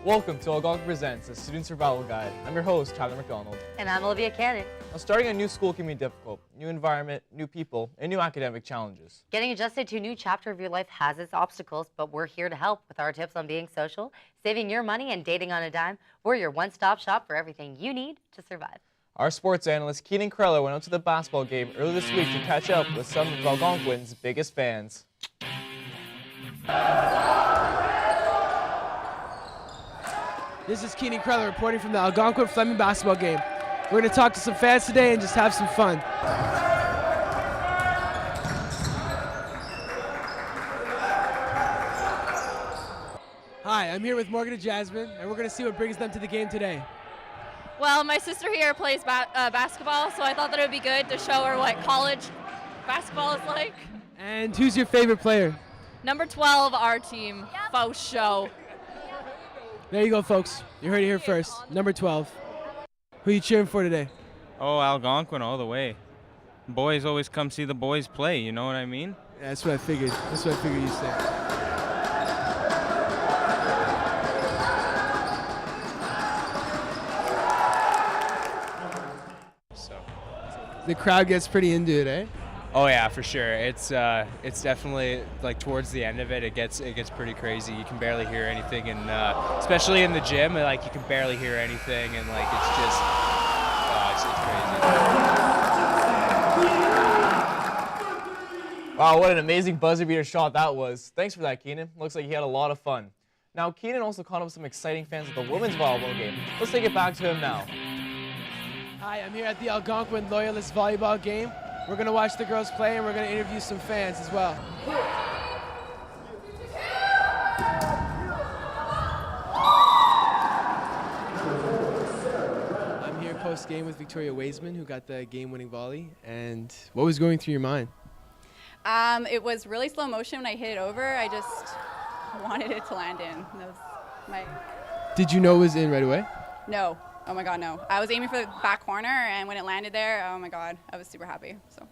Welcome to Algonquin Presents, a student survival guide. I'm your host, Tyler McDonald. And I'm Olivia Cannon. Now, starting a new school can be difficult. New environment, new people, and new academic challenges. Getting adjusted to a new chapter of your life has its obstacles, but we're here to help with our tips on being social, saving your money, and dating on a dime. We're your one-stop shop for everything you need to survive. Our sports analyst, Keenan Kreller, went out to the basketball game earlier this week to catch up with some of Algonquin's biggest fans. This is Keenan Kreller reporting from the Algonquin Fleming basketball game. We're going to talk to some fans today and just have some fun. Hi, I'm here with Morgan and Jasmine, and we're going to see what brings them to the game today. Well, my sister here plays basketball, so I thought that it would be good to show her what college basketball is like. And who's your favorite player? Number 12, our team, faux show. There you go, folks. You heard it here first. Number 12. Who are you cheering for today? Oh, Algonquin all the way. Boys always come see the boys play, you know what I mean? Yeah, that's what I figured. That's what I figured you'd say. The crowd gets pretty into it, eh? Oh yeah, for sure. It's definitely like towards the end of it, it gets pretty crazy. You can barely hear anything, and especially in the gym, like you can barely hear anything, and like it's just it's crazy. Wow, what an amazing buzzer beater shot that was. Thanks for that, Keenan. Looks like he had a lot of fun. Now, Keenan also caught up with some exciting fans at the women's volleyball game. Let's take it back to him now. Hi, I'm here at the Algonquin Loyalist volleyball game. We're going to watch the girls play, and we're going to interview some fans as well. I'm here post-game with Victoria Waisman, who got the game-winning volley. And what was going through your mind? It was really slow motion when I hit it over. I just wanted it to land in. That was my... Did you know it was in right away? No. Oh my God, no. I was aiming for the back corner, and when it landed there, oh my God, I was super happy. So.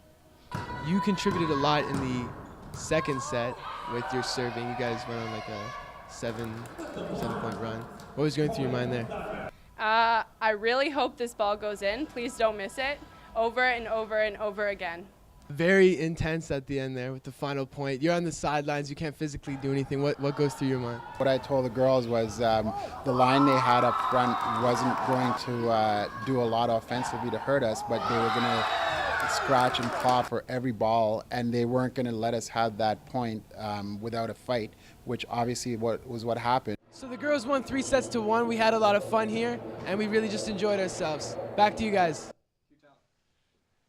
You contributed a lot in the second set with your serving. You guys went on like a seven-point run. What was going through your mind there? I really hope this ball goes in. Please don't miss it. Over and over and over again. Very intense at the end there with the final point. You're on the sidelines. You can't physically do anything. What goes through your mind? What I told the girls was the line they had up front wasn't going to do a lot offensively to hurt us, but they were going to scratch and claw for every ball, and they weren't going to let us have that point without a fight, which obviously was what happened. So the girls won 3-1. We had a lot of fun here, and we really just enjoyed ourselves. Back to you guys.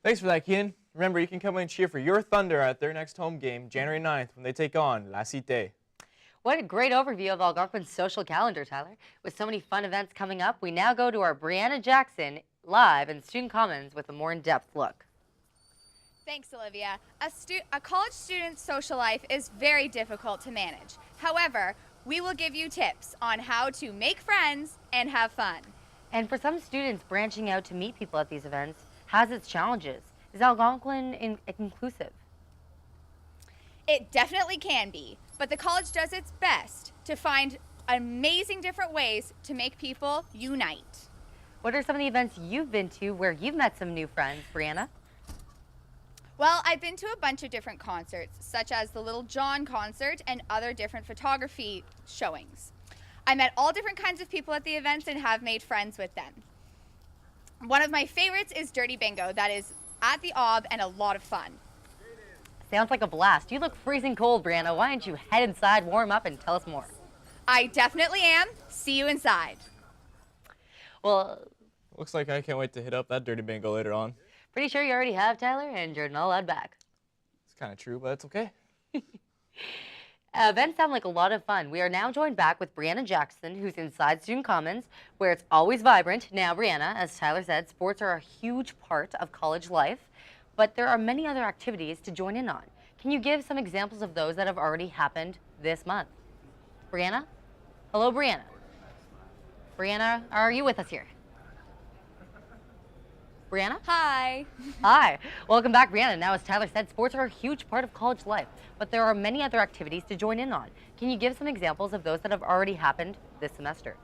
Thanks for that, Keenan. Remember, you can come and cheer for your Thunder at their next home game, January 9th, when they take on La Cité. What a great overview of Algonquin's social calendar, Tyler. With so many fun events coming up, we now go to our Brianna Jackson live in Student Commons with a more in-depth look. Thanks, Olivia. A college student's social life is very difficult to manage. However, we will give you tips on how to make friends and have fun. And for some students, branching out to meet people at these events has its challenges. Is Algonquin inclusive? It definitely can be, but the college does its best to find amazing different ways to make people unite. What are some of the events you've been to where you've met some new friends, Brianna? Well, I've been to a bunch of different concerts, such as the Little John concert and other different photography showings. I met all different kinds of people at the events and have made friends with them. One of my favorites is Dirty Bingo. That is at the OB and a lot of fun. Sounds like a blast. You look freezing cold, Brianna. Why don't you head inside, warm up, and tell us more? I definitely am. See you inside. Well, looks like I can't wait to hit up that Dirty Bingo later on. Pretty sure you already have, Tyler, and you're not allowed back. It's kind of true, but it's okay. Events sound like a lot of fun. We are now joined back with Brianna Jackson, who's inside Student Commons, where it's always vibrant. Now, Brianna, as Tyler said, sports are a huge part of college life, but there are many other activities to join in on. Can you give some examples of those that have already happened this month? Brianna? Hello, Brianna. Brianna, are you with us here? Brianna? Hi. Hi. Welcome back, Brianna. Now, as Tyler said, sports are a huge part of college life, but there are many other activities to join in on. Can you give some examples of those that have already happened this semester?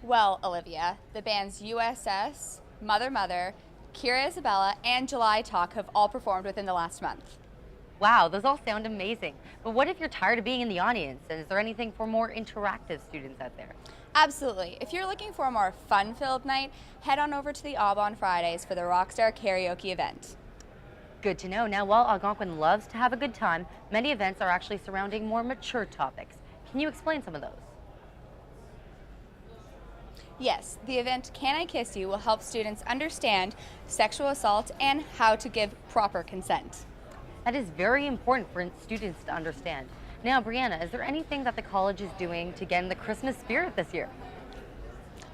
Well, Olivia, the bands USS, Mother Mother, Kira Isabella, and July Talk have all performed within the last month. Wow, those all sound amazing. But what if you're tired of being in the audience? And is there anything for more interactive students out there? Absolutely. If you're looking for a more fun-filled night, head on over to the Aub on Fridays for the Rockstar Karaoke event. Good to know. Now, while Algonquin loves to have a good time, many events are actually surrounding more mature topics. Can you explain some of those? Yes, the event Can I Kiss You will help students understand sexual assault and how to give proper consent. That is very important for students to understand. Now, Brianna, is there anything that the college is doing to get in the Christmas spirit this year?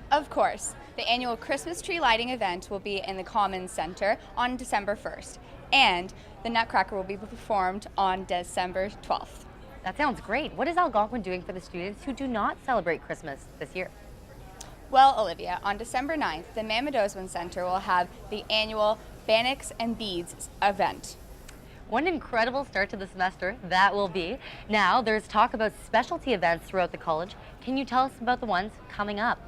Of course, the annual Christmas tree lighting event will be in the Commons Center on December 1st, and the Nutcracker will be performed on December 12th. That sounds great. What is Algonquin doing for the students who do not celebrate Christmas this year? Well, Olivia, on December 9th, the Mammadoswan Center will have the annual Bannocks and Beads event. What an incredible start to the semester that will be. Now, there's talk about specialty events throughout the college. Can you tell us about the ones coming up?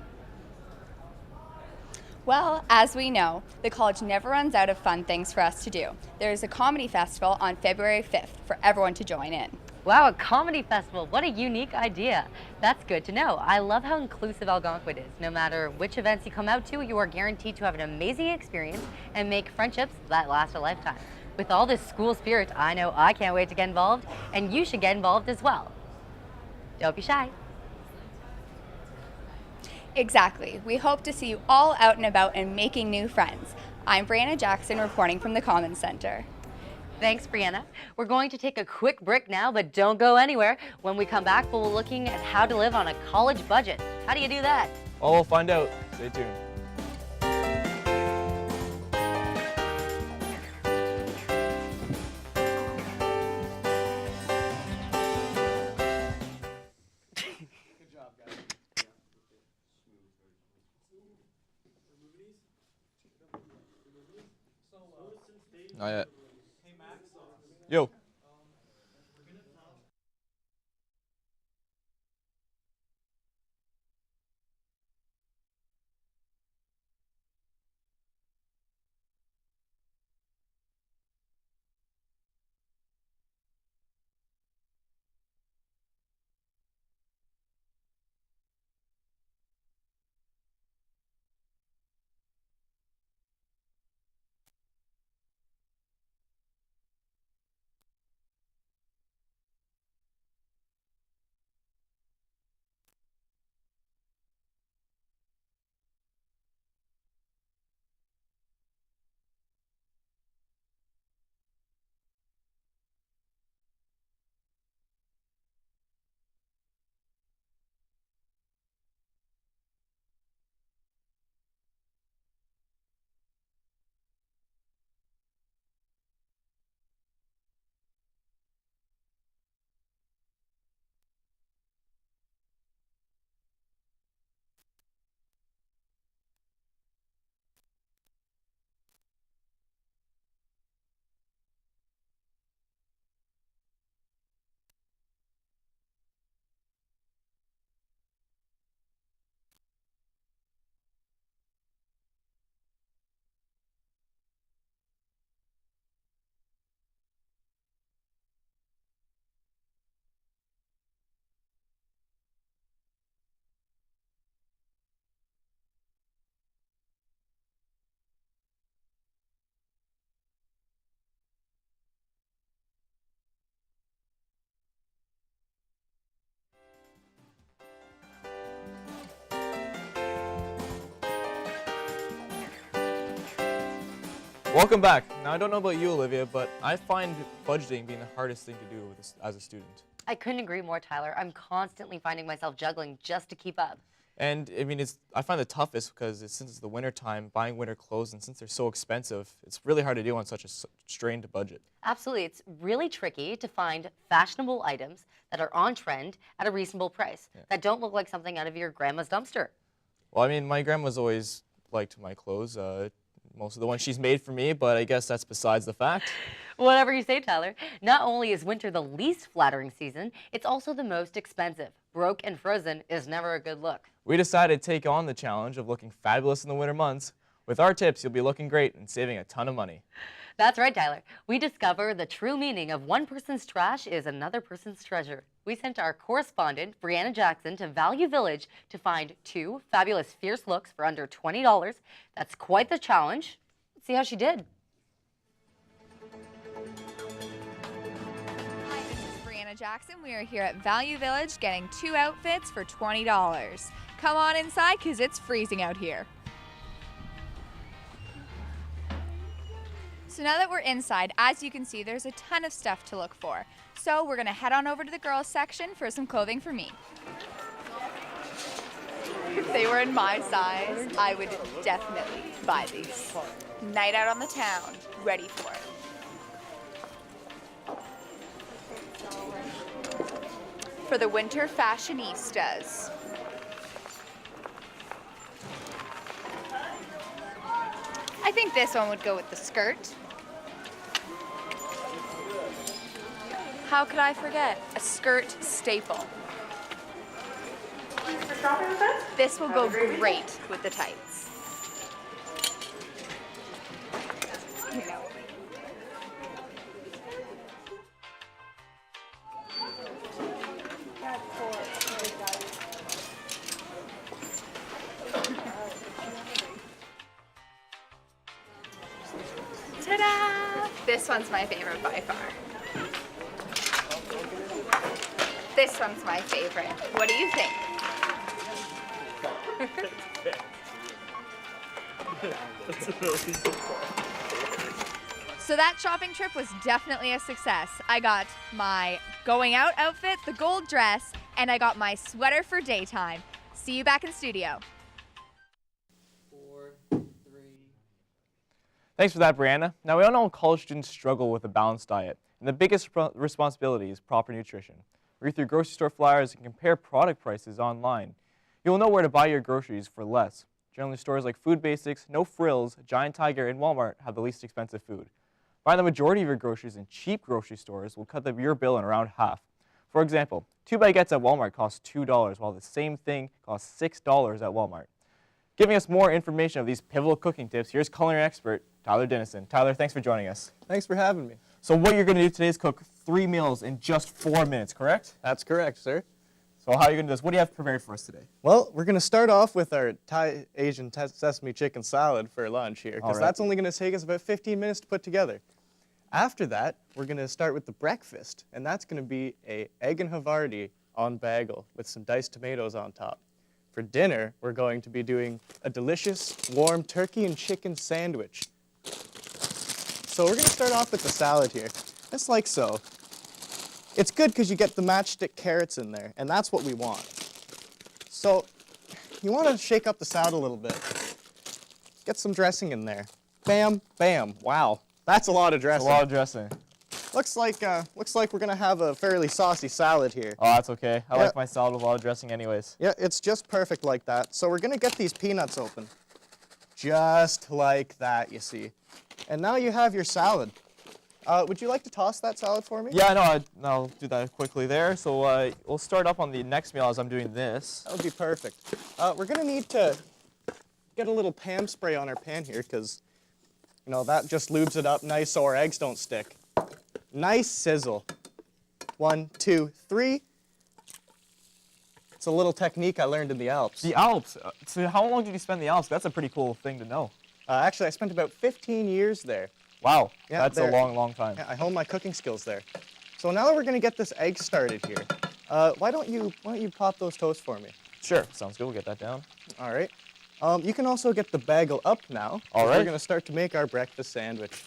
Well, as we know, the college never runs out of fun things for us to do. There is a comedy festival on February 5th for everyone to join in. Wow, a comedy festival. What a unique idea. That's good to know. I love how inclusive Algonquin is. No matter which events you come out to, you are guaranteed to have an amazing experience and make friendships that last a lifetime. With all this school spirit, I know I can't wait to get involved, and you should get involved as well. Don't be shy. Exactly. We hope to see you all out and about and making new friends. I'm Brianna Jackson reporting from the Commons Center. Thanks, Brianna. We're going to take a quick break now, but don't go anywhere. When we come back, we'll be looking at how to live on a college budget. How do you do that? Well, we'll find out. Stay tuned. Not yet. Yo. Welcome back. Now, I don't know about you, Olivia, but I find budgeting being the hardest thing to do as a student. I couldn't agree more, Tyler. I'm constantly finding myself juggling just to keep up. And I mean, I find the toughest because since it's the winter time, buying winter clothes, and since they're so expensive, it's really hard to do on such a strained budget. Absolutely. It's really tricky to find fashionable items that are on trend at a reasonable price, that don't look like something out of your grandma's dumpster. Well, I mean, my grandma's always liked my clothes, most of the ones she's made for me, but I guess that's besides the fact. Whatever you say, Tyler. Not only is winter the least flattering season, it's also the most expensive. broke and frozen is never a good look. We decided to take on the challenge of looking fabulous in the winter months. With our tips, you'll be looking great and saving a ton of money. That's right, Tyler. We discover the true meaning of one person's trash is another person's treasure. We sent our correspondent, Brianna Jackson, to Value Village to find 2 fabulous fierce looks for under $20. That's quite the challenge. Let's see how she did. Hi, this is Brianna Jackson. We are here at Value Village getting 2 outfits for $20. Come on inside because it's freezing out here. So now that we're inside, as you can see, there's a ton of stuff to look for. So we're gonna head on over to the girls section for some clothing for me. If they were in my size, I would definitely buy these. Night out on the town, ready for it. For the winter fashionistas. I think this one would go with the skirt. How could I forget? A skirt staple. This will go great with the tights. Ta-da! This one's my favorite by far. This one's my favorite. What do you think? So that shopping trip was definitely a success. I got my going out outfit, the gold dress, and I got my sweater for daytime. See you back in studio. Thanks for that, Brianna. Now, we all know college students struggle with a balanced diet, and the biggest responsibility is proper nutrition. Read through grocery store flyers and compare product prices online. You'll know where to buy your groceries for less. Generally, stores like Food Basics, No Frills, Giant Tiger, and Walmart have the least expensive food. Buying the majority of your groceries in cheap grocery stores will cut your bill in around half. For example, 2 baguettes at Walmart cost $2, while the same thing costs $6 at Walmart. Giving us more information of these pivotal cooking tips, here's culinary expert Tyler Dennison. Tyler, thanks for joining us. Thanks for having me. So what you're going to do today is cook 3 meals in just 4 minutes, correct? That's correct, sir. So how are you going to do this? What do you have prepared for us today? Well, we're going to start off with our Thai Asian sesame chicken salad for lunch here, because that's only going to take us about 15 minutes to put together. After that, we're going to start with the breakfast, and that's going to be a egg and Havarti on bagel with some diced tomatoes on top. For dinner, we're going to be doing a delicious, warm turkey and chicken sandwich. So we're going to start off with the salad here, just like so. It's good because you get the matchstick carrots in there, and that's what we want. So you want to shake up the salad a little bit. Get some dressing in there. Bam, bam. Wow, that's a lot of dressing. A lot of dressing. Looks like we're going to have a fairly saucy salad here. Oh, that's okay. I like my salad with a lot of dressing anyways. Yeah, it's just perfect like that. So we're going to get these peanuts open. Just like that, you see. And now you have your salad. Would you like to toss that salad for me? Yeah, no, I'll do that quickly there. So we'll start up on the next meal as I'm doing this. That would be perfect. We're going to need to get a little Pam spray on our pan here because, you know, that just lubes it up nice so our eggs don't stick. Nice sizzle. 1, 2, 3. It's a little technique I learned in the Alps. The Alps? So how long did you spend in the Alps? That's a pretty cool thing to know. Actually, I spent about 15 years there. Wow, yeah, that's a long, long time. Yeah, I honed my cooking skills there. So now that we're going to get this egg started here, why don't you pop those toast for me? Sure, sounds good. We'll get that down. All right. You can also get the bagel up now. All right. We're going to start to make our breakfast sandwich.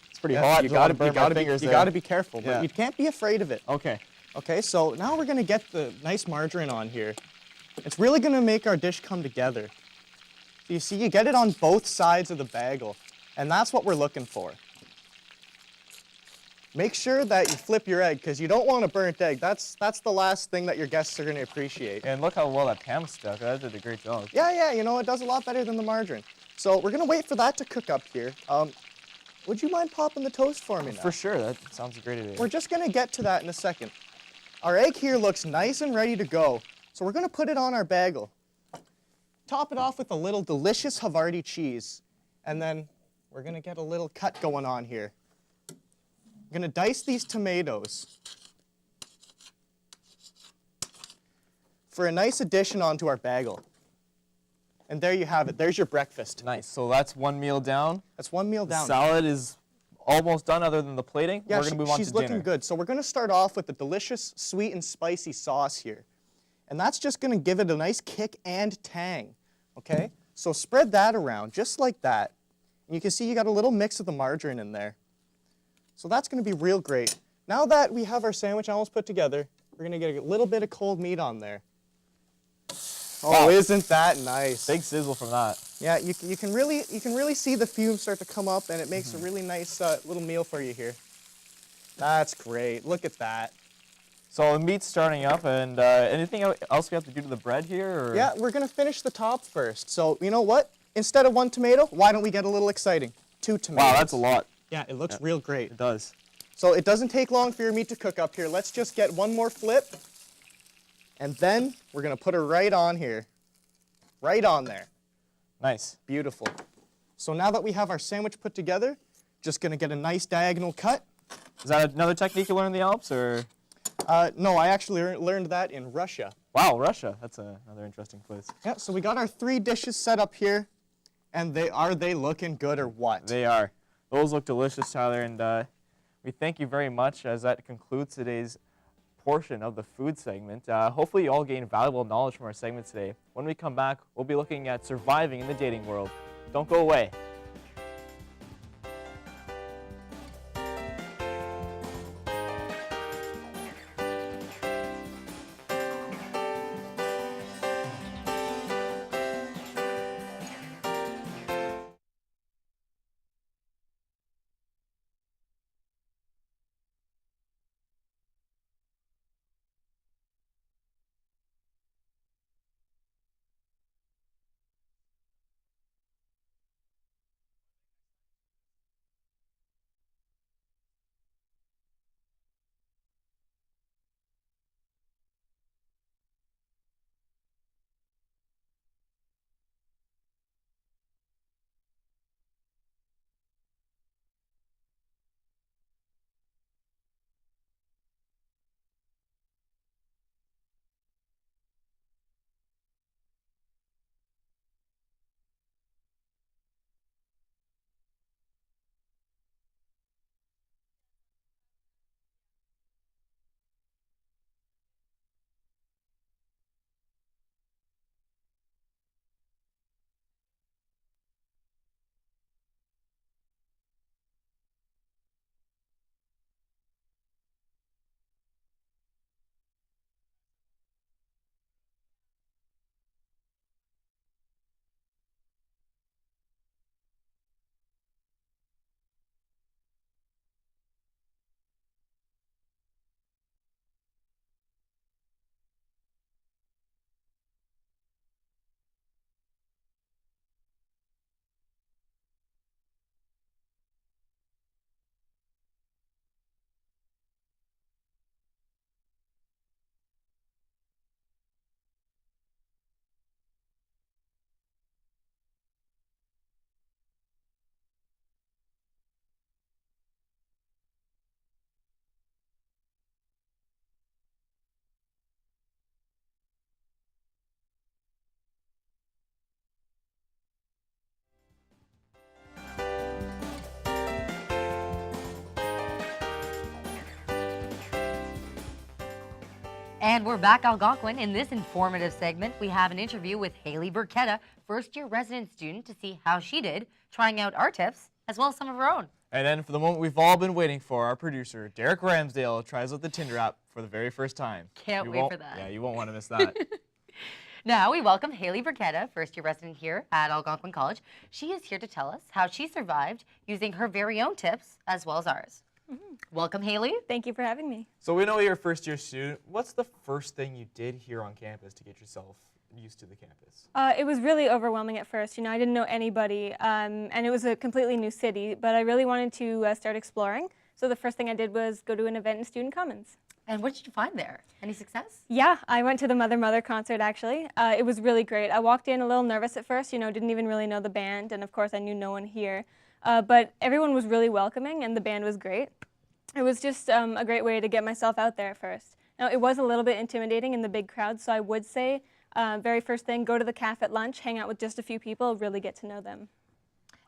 It's pretty hot. You got to be careful, but yeah. you can't be afraid of it. Okay. Okay, so now we're going to get the nice margarine on here. It's really going to make our dish come together. You see, you get it on both sides of the bagel, and that's what we're looking for. Make sure that you flip your egg, because you don't want a burnt egg. That's the last thing that your guests are going to appreciate. And look how well that Pam stuck. That did a great job. Yeah, you know, it does a lot better than the margarine. So we're going to wait for that to cook up here. Would you mind popping the toast for me now? For sure, that sounds a great idea. We're just going to get to that in a second. Our egg here looks nice and ready to go. So we're gonna put it on our bagel. Top it off with a little delicious Havarti cheese. And then we're gonna get a little cut going on here. I'm gonna dice these tomatoes for a nice addition onto our bagel. And there you have it. There's your breakfast. Nice. So that's one meal down. That's one meal down. Salad is almost done other than the plating. Yeah, we're going to move on to she's looking dinner. good. So we're going to start off with the delicious sweet and spicy sauce here. And that's just going to give it a nice kick and tang, okay? So spread that around just like that. And you can see you got a little mix of the margarine in there. So that's going to be real great. Now that we have our sandwich almost put together, we're going to get a little bit of cold meat on there. Oh, Wow. isn't that nice? Big sizzle from that. Yeah, you can really see the fumes start to come up, and it makes a really nice little meal for you here. That's great. Look at that. So the meat's starting up, and anything else we have to do to the bread here? Or? Yeah, we're gonna finish the top first. So you know what? Instead of one tomato, why don't we get a little exciting? 2 tomatoes. Wow, that's a lot. Yeah, it looks real great. It does. So it doesn't take long for your meat to cook up here. Let's just get one more flip. And then we're going to put her right on here. Right on there. Nice. Beautiful. So now that we have our sandwich put together, just going to get a nice diagonal cut. Is that another technique you learned in the Alps, or? No, I actually learned that in Russia. Wow, Russia. That's another interesting place. Yeah, so we got our 3 dishes set up here. And are they looking good or what? They are. Those look delicious, Tyler, and we thank you very much as that concludes today's portion of the food segment. Hopefully you all gained valuable knowledge from our segment today. When we come back, we'll be looking at surviving in the dating world. Don't go away. And we're back, Algonquin. In this informative segment, we have an interview with Haley Burketta, first-year resident student, to see how she did trying out our tips, as well as some of her own. And then for the moment we've all been waiting for, our producer, Derek Ramsdale, tries out the Tinder app for the very first time. Can't wait for that. Yeah, you won't want to miss that. Now we welcome Haley Burketta, first-year resident here at Algonquin College. She is here to tell us how she survived using her very own tips, as well as ours. Welcome, Haley. Thank you for having me. So we know you're a first-year student. What's the first thing you did here on campus to get yourself used to the campus? It was really overwhelming at first. You know, I didn't know anybody, and it was a completely new city, but I really wanted to start exploring. So the first thing I did was go to an event in Student Commons. And what did you find there? Any success? Yeah, I went to the Mother Mother concert actually. It was really great. I walked in a little nervous at first, didn't even really know the band, and of course I knew no one here. But everyone was really welcoming and the band was great. It was just a great way to get myself out there at first. Now it was a little bit intimidating in the big crowd, so I would say very first thing, go to the cafe at lunch, hang out with just a few people, really get to know them.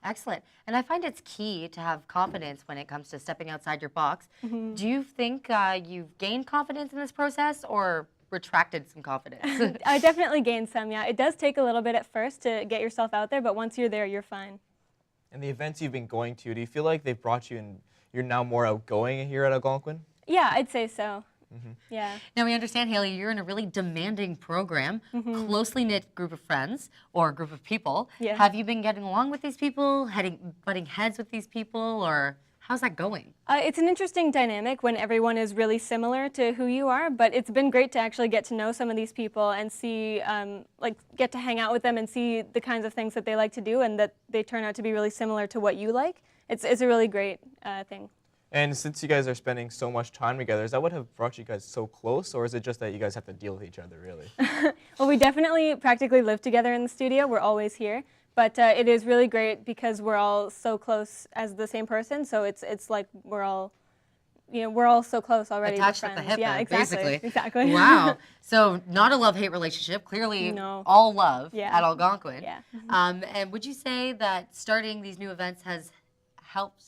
Excellent. And I find it's key to have confidence when it comes to stepping outside your box. Do you think you've gained confidence in this process or retracted some confidence? I definitely gained some, yeah. It does take a little bit at first to get yourself out there, but once you're there, you're fine. And the events you've been going to, do you feel like they've brought you and you're now more outgoing here at Algonquin? Yeah, I'd say so. Yeah. Now we understand, Haley, you're in a really demanding program, closely knit group of friends or group of people. Yeah. Have you been getting along with these people, butting heads with these people, or how's that going? It's an interesting dynamic when everyone is really similar to who you are, but it's been great to actually get to know some of these people and see, get to hang out with them and see the kinds of things that they like to do and that they turn out to be really similar to what you like. It's a really great thing. And since you guys are spending so much time together, is that what have brought you guys so close, or is it just that you guys have to deal with each other, really? Well, we definitely practically live together in the studio. We're always here. But it is really great because we're all so close as the same person, so it's like we're all so close already. Attached we're at the friends. hip, yeah, exactly. basically. Exactly. Wow. So not a love-hate relationship, clearly all love at Algonquin. Yeah. And would you say that starting these new events has helped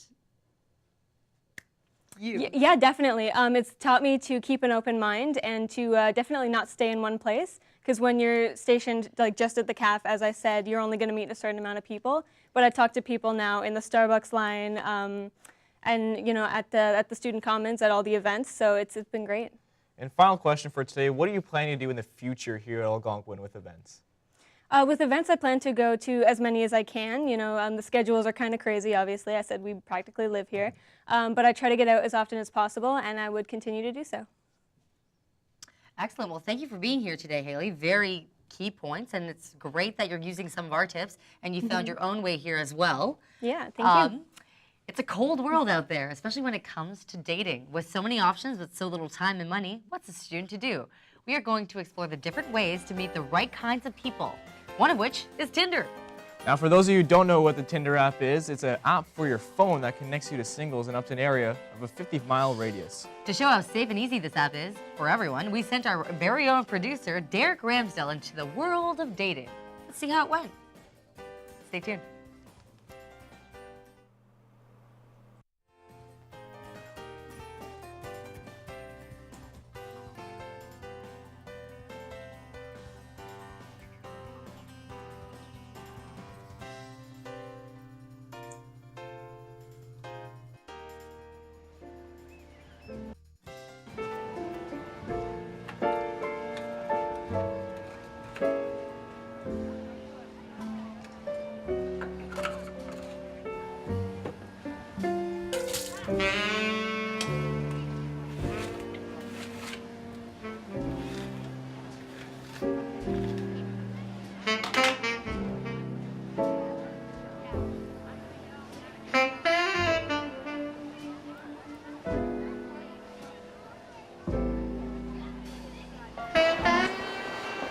you? Yeah, definitely. It's taught me to keep an open mind and to definitely not stay in one place. Because when you're stationed just at the CAF, as I said, you're only going to meet a certain amount of people. But I talk to people now in the Starbucks line, and at the Student Commons, at all the events. So it's been great. And final question for today: what are you planning to do in the future here at Algonquin with events? With events, I plan to go to as many as I can. The schedules are kind of crazy, obviously. I said we practically live here. But I try to get out as often as possible, and I would continue to do so. Excellent. Well, thank you for being here today, Haley. Very key points, and it's great that you're using some of our tips, and you found your own way here as well. Yeah, thank you. It's a cold world out there, especially when it comes to dating. With so many options, with so little time and money, what's a student to do? We are going to explore the different ways to meet the right kinds of people, one of which is Tinder. Now, for those of you who don't know what the Tinder app is, it's an app for your phone that connects you to singles in up to an area of a 50-mile radius. To show how safe and easy this app is for everyone, we sent our very own producer, Derek Ramsdell, into the world of dating. Let's see how it went. Stay tuned.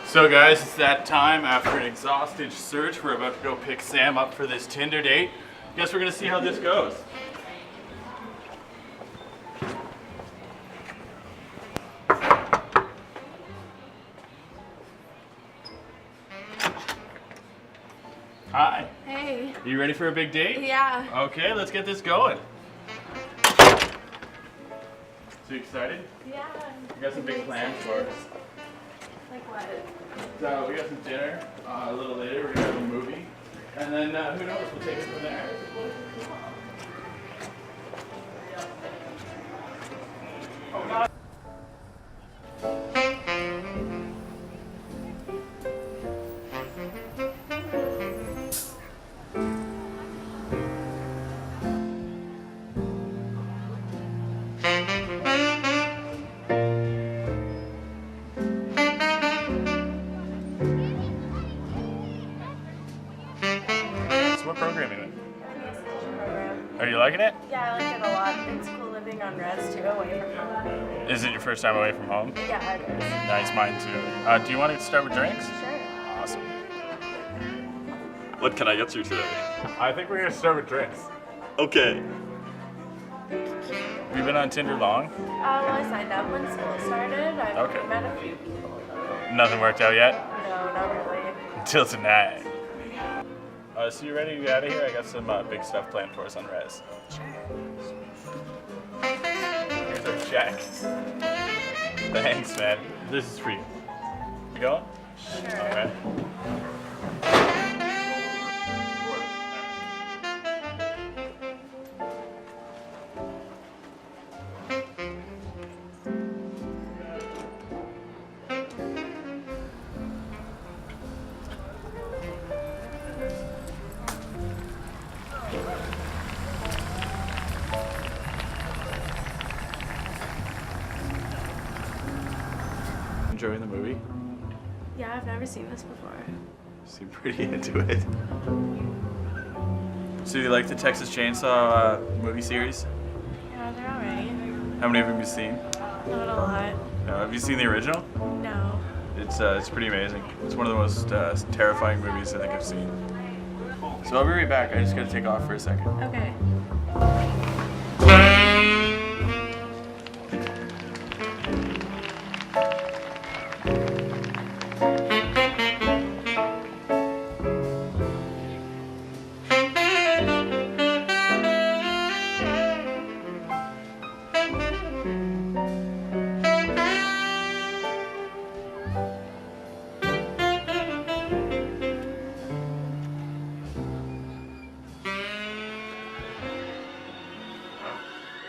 So guys, it's that time. After an exhaustive search, we're about to go pick Sam up for this Tinder date. Guess we're gonna see how this goes. Hi. Hey. You ready for a big date? Yeah. Okay, let's get this going. So you excited? Yeah. We got some big plans for us. Like what? So we got some dinner. A little later, we're gonna have a movie, and then who knows? We'll take it from there. Oh God. So what program are you in? res too, away from home. Is it your first time away from home? Yeah, it is. Nice, mine too. Do you want to start with drinks? Sure. Awesome. What can I get you today? I think we're gonna start with drinks. Okay. Have you been on Tinder long? Well, I signed up when school started. I've Okay. met a few people. Nothing worked out yet? No, not really. Until tonight. So you ready to get out of here? I got some big stuff planned for us on res. Here's our check. Thanks, man. This is for you. You going? Sure. All right. Enjoying the movie? Yeah, I've never seen this before. You seem pretty into it. So you like the Texas Chainsaw movie series? Yeah, they're alright. How many of them have you seen? Not a lot. No, have you seen the original? No. It's pretty amazing. It's one of the most terrifying movies I think I've seen. So I'll be right back. I just gotta take off for a second. Okay.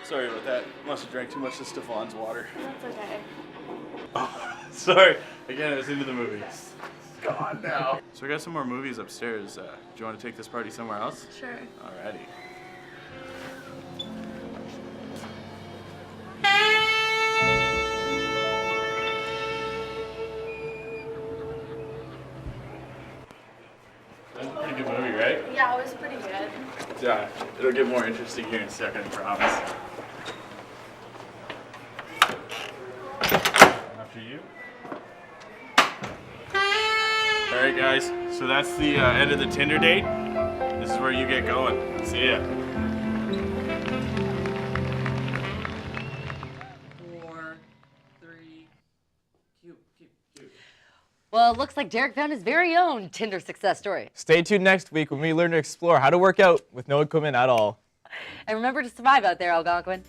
Sorry about that. Must have drank too much of Stefan's water. That's okay. Oh, sorry. Again, I was into the movie. It's gone now. So we got some more movies upstairs. Do you want to take this party somewhere else? Sure. Alrighty. That was a pretty good movie, right? Yeah, it was pretty good. Yeah, it'll get more interesting here in a second, I promise. After you. Alright guys, so that's the end of the Tinder date. This is where you get going. See ya. 4, 3, cute. Well, it looks like Derek found his very own Tinder success story. Stay tuned next week when we learn to explore how to work out with no equipment at all. And remember to survive out there, Algonquin.